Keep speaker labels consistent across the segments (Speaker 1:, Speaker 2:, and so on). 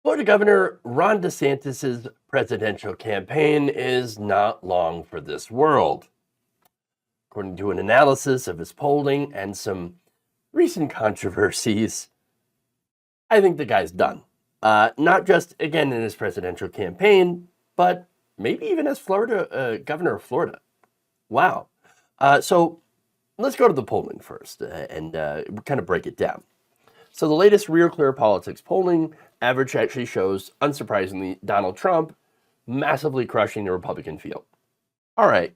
Speaker 1: Florida Governor Ron DeSantis' presidential campaign is not long for this world. According to an analysis of his polling and some recent controversies, I think the guy's done. Not just, again, in his presidential campaign, but maybe even as governor of Florida. Wow. So let's go to the polling first and kind of break it down. So the latest Real Clear Politics polling average actually shows, unsurprisingly, Donald Trump massively crushing the Republican field. All right,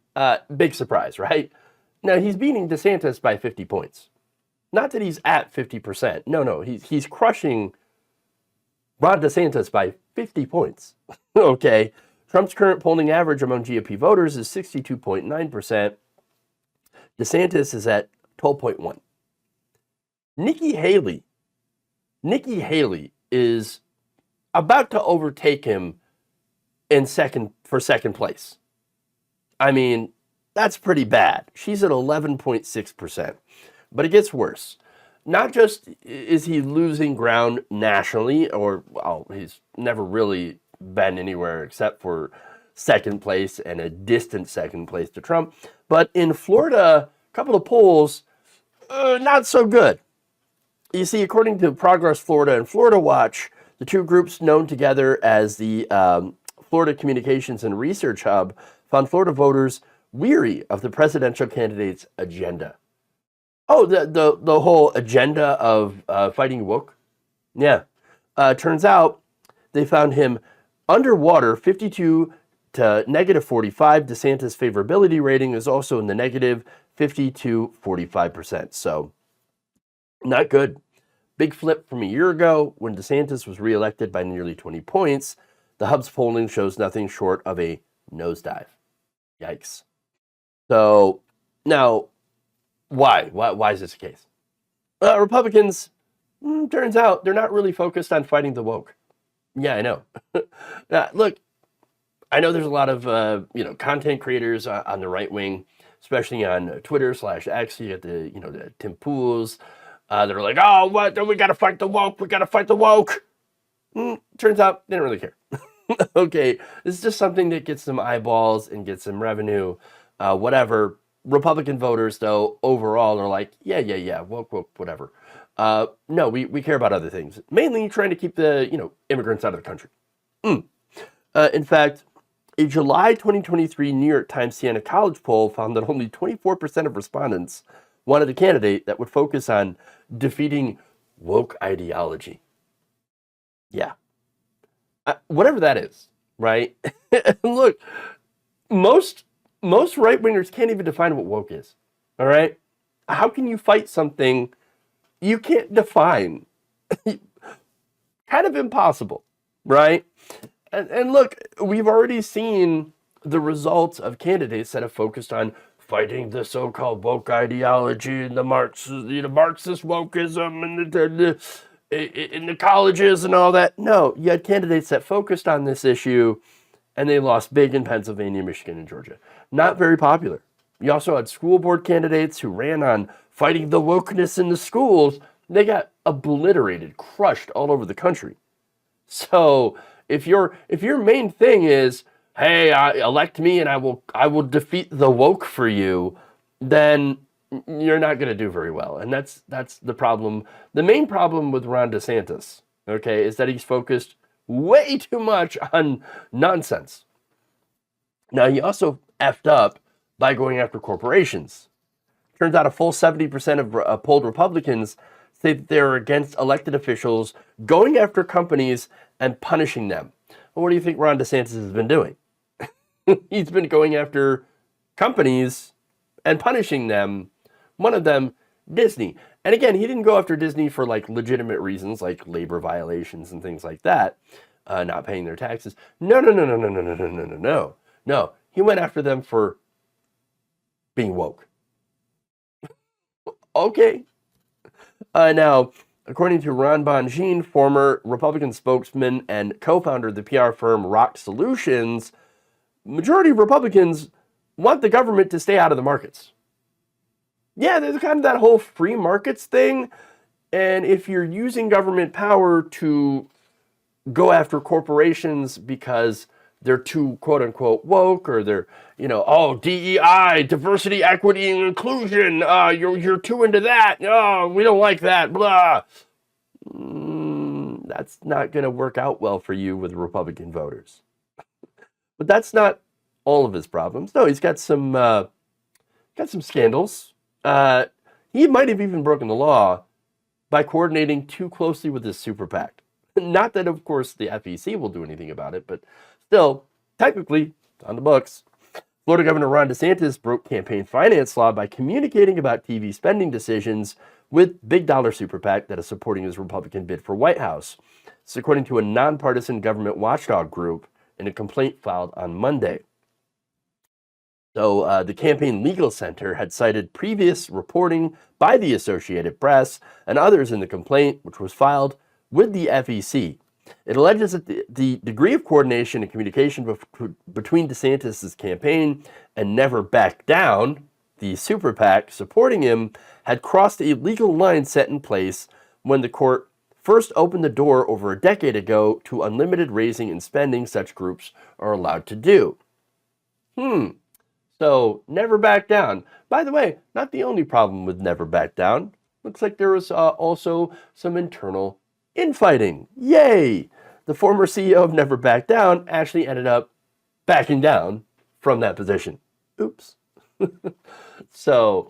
Speaker 1: big surprise, right? Now, he's beating DeSantis by 50 points. Not that he's at 50%. No, he's crushing Ron DeSantis by 50 points. Okay, Trump's current polling average among GOP voters is 62.9%. DeSantis is at 12.1. Nikki Haley is about to overtake him for second place. I mean, that's pretty bad. She's at 11.6%. But it gets worse. Not just is he losing ground nationally, he's never really been anywhere except for second place and a distant second place to Trump, but in Florida, a couple of polls, not so good. You see, according to Progress Florida and Florida Watch, the two groups known together as the Florida Communications and Research Hub found Florida voters weary of the presidential candidate's agenda. Oh, the whole agenda of fighting woke? Yeah. Turns out they found him underwater, 52 to negative 45. DeSantis' favorability rating is also in the negative 50 to 45%. So not good. Big flip from a year ago when DeSantis was reelected by nearly 20 points. The Hub's polling shows nothing short of a nosedive. Yikes. So now, why? Why is this the case? Republicans, turns out they're not really focused on fighting the woke. Yeah, I know. Look, I know there's a lot of content creators on the right wing, especially on Twitter/X. You get the Tim Pools that are like, oh, what? We got to fight the woke. We got to fight the woke. Turns out they don't really care. Okay, it's just something that gets them eyeballs and gets them revenue, whatever. Republican voters, though, overall are like, yeah, woke, whatever. No, we care about other things, mainly trying to keep the immigrants out of the country. In fact, a July 2023 New York Times Siena College poll found that only 24% of respondents wanted a candidate that would focus on defeating woke ideology. Yeah. Whatever that is, right? Look, most right-wingers can't even define what woke is, all right? How can you fight something you can't define? Kind of impossible, right? And look, we've already seen the results of candidates that have focused on fighting the so-called woke ideology and the Marxist wokeism and in the colleges and all that. No, you had candidates that focused on this issue, and they lost big in Pennsylvania, Michigan, and Georgia. Not very popular. You also had school board candidates who ran on fighting the wokeness in the schools. They got obliterated, crushed all over the country. So if your main thing is, hey, elect me and I will defeat the woke for you, then you're not going to do very well. And that's the problem. The main problem with Ron DeSantis, okay, is that he's focused way too much on nonsense. Now, he also effed up by going after corporations. Turns out a full 70% of polled Republicans say that they're against elected officials going after companies and punishing them. Well, what do you think Ron DeSantis has been doing? He's been going after companies and punishing them. One of them, Disney. And again, he didn't go after Disney for like legitimate reasons, like labor violations and things like that, not paying their taxes. No. He went after them for being woke. Okay. Now, according to Ron Bonjean, former Republican spokesman and co-founder of the PR firm Rock Solutions, majority of Republicans want the government to stay out of the markets. Yeah, there's kind of that whole free markets thing. And if you're using government power to go after corporations because they're too quote unquote woke, or they're, oh, DEI, diversity, equity, and inclusion. You're too into that. Oh, we don't like that. Blah. That's not going to work out well for you with Republican voters. But that's not all of his problems. No, he's got some scandals. He might have even broken the law by coordinating too closely with his super PAC. Not that, of course, the FEC will do anything about it, but still, technically, it's on the books. Florida Governor Ron DeSantis broke campaign finance law by communicating about TV spending decisions with big dollar super PAC that is supporting his Republican bid for White House. This is according to a nonpartisan government watchdog group in a complaint filed on Monday. So the Campaign Legal Center had cited previous reporting by the Associated Press and others in the complaint, which was filed with the FEC. It alleges that the degree of coordination and communication between DeSantis' campaign and Never Back Down, the super PAC supporting him, had crossed a legal line set in place when the court first opened the door over a decade ago to unlimited raising and spending such groups are allowed to do. So, Never Back Down. By the way, not the only problem with Never Back Down. Looks like there was also some internal infighting. Yay! The former CEO of Never Back Down actually ended up backing down from that position. Oops. So,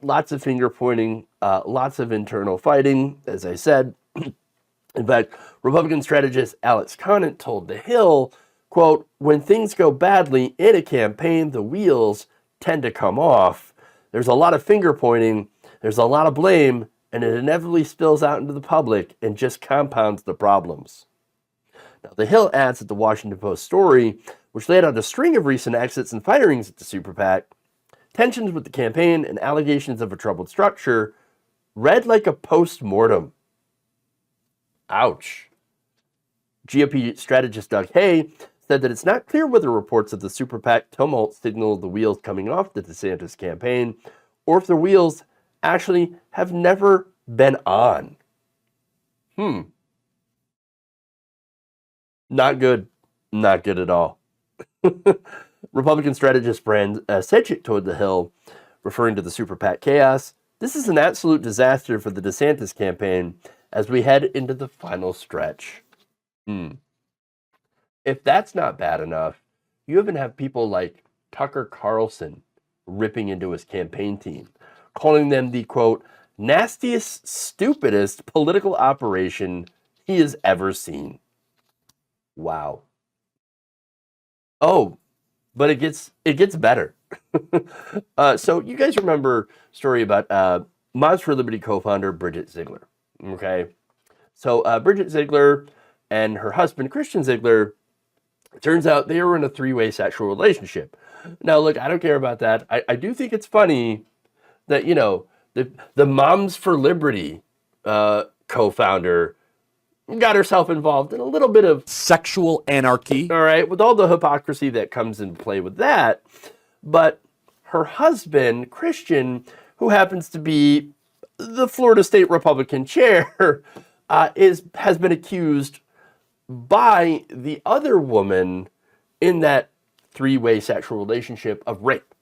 Speaker 1: lots of finger pointing, lots of internal fighting, as I said. In fact, Republican strategist Alex Conant told The Hill, quote, "When things go badly in a campaign, the wheels tend to come off. There's a lot of finger pointing, there's a lot of blame, and it inevitably spills out into the public and just compounds the problems." Now, The Hill adds that the Washington Post story, which laid out a string of recent exits and firings at the super PAC, tensions with the campaign, and allegations of a troubled structure, read like a post-mortem. Ouch. GOP strategist Doug Hay said that it's not clear whether reports of the super PAC tumult signal the wheels coming off the DeSantis campaign, or if the wheels actually have never been on. Not good. Not good at all. Republican strategist Brand Sedgwick told The Hill, referring to the super PAC chaos, "This is an absolute disaster for the DeSantis campaign as we head into the final stretch." If that's not bad enough, you even have people like Tucker Carlson ripping into his campaign team, calling them the, quote, "nastiest, stupidest political operation he has ever seen." Wow. Oh, but it gets better. So you guys remember a story about Moms for Liberty co-founder Bridget Ziggler, okay? So Bridget Ziggler and her husband, Christian Ziggler, it turns out they were in a three-way sexual relationship. Now, look, I don't care about that. I do think it's funny that, the Moms for Liberty co-founder got herself involved in a little bit of
Speaker 2: sexual anarchy.
Speaker 1: All right, with all the hypocrisy that comes into play with that. But her husband, Christian, who happens to be the Florida State Republican chair, has been accused by the other woman in that three-way sexual relationship of rape.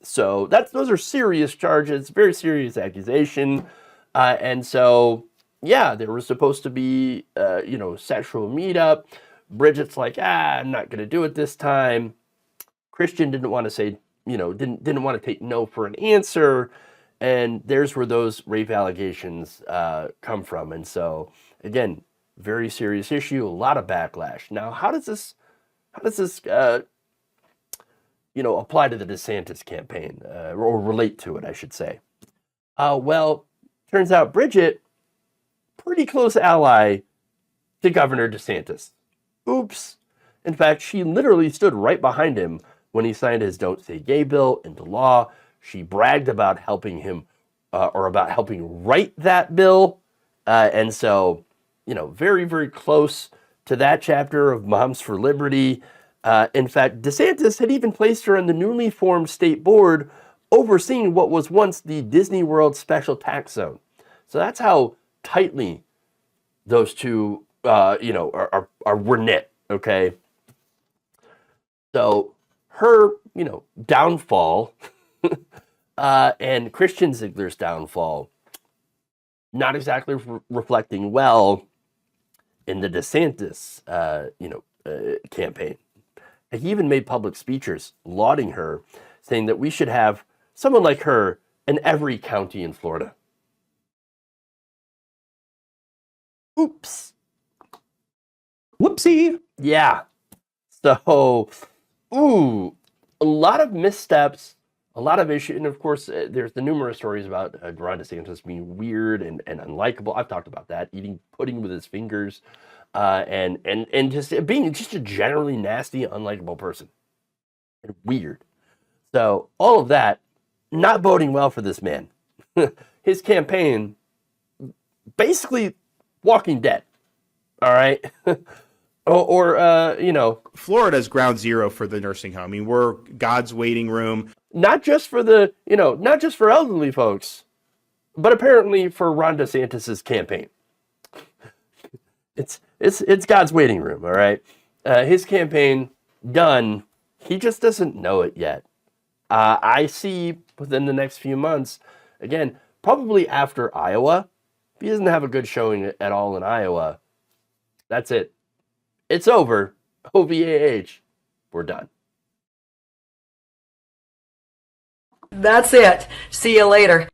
Speaker 1: So those are serious charges, very serious accusation. And so, yeah, there was supposed to be, sexual meetup. Bridget's like, I'm not going to do it this time. Christian didn't want to say, didn't want to take no for an answer. And there's where those rape allegations come from. And so, again, very serious issue, a lot of backlash. Now, how does this apply to the DeSantis campaign, or relate to it, I should say? Well, turns out Bridget, pretty close ally to Governor DeSantis. Oops. In fact, she literally stood right behind him when he signed his Don't Say Gay bill into law. She bragged about helping him, or about helping write that bill. And so, very, very close to that chapter of Moms for Liberty. In fact, DeSantis had even placed her on the newly formed state board overseeing what was once the Disney World special tax zone. So that's how tightly those two were knit. Okay, so her downfall and Christian Ziggler's downfall not exactly reflecting well in the DeSantis campaign. He even made public speeches lauding her, saying that we should have someone like her in every county in Florida. Oops.
Speaker 2: Whoopsie.
Speaker 1: Yeah. So, a lot of missteps, a lot of issues. And of course, there's the numerous stories about Ron DeSantis being weird and unlikable. I've talked about that, eating pudding with his fingers, and just being just a generally nasty, unlikable person. And weird. So, all of that, not boding well for this man. His campaign, basically walking dead. All right?
Speaker 2: Florida's ground zero for the nursing home. I mean, we're God's waiting room.
Speaker 1: Not just for not just for elderly folks, but apparently for Ron DeSantis' campaign. It's God's waiting room, all right? His campaign done. He just doesn't know it yet. I see within the next few months, again, probably after Iowa, if he doesn't have a good showing at all in Iowa, that's it. It's over. OVAH. We're done.
Speaker 3: That's it. See you later.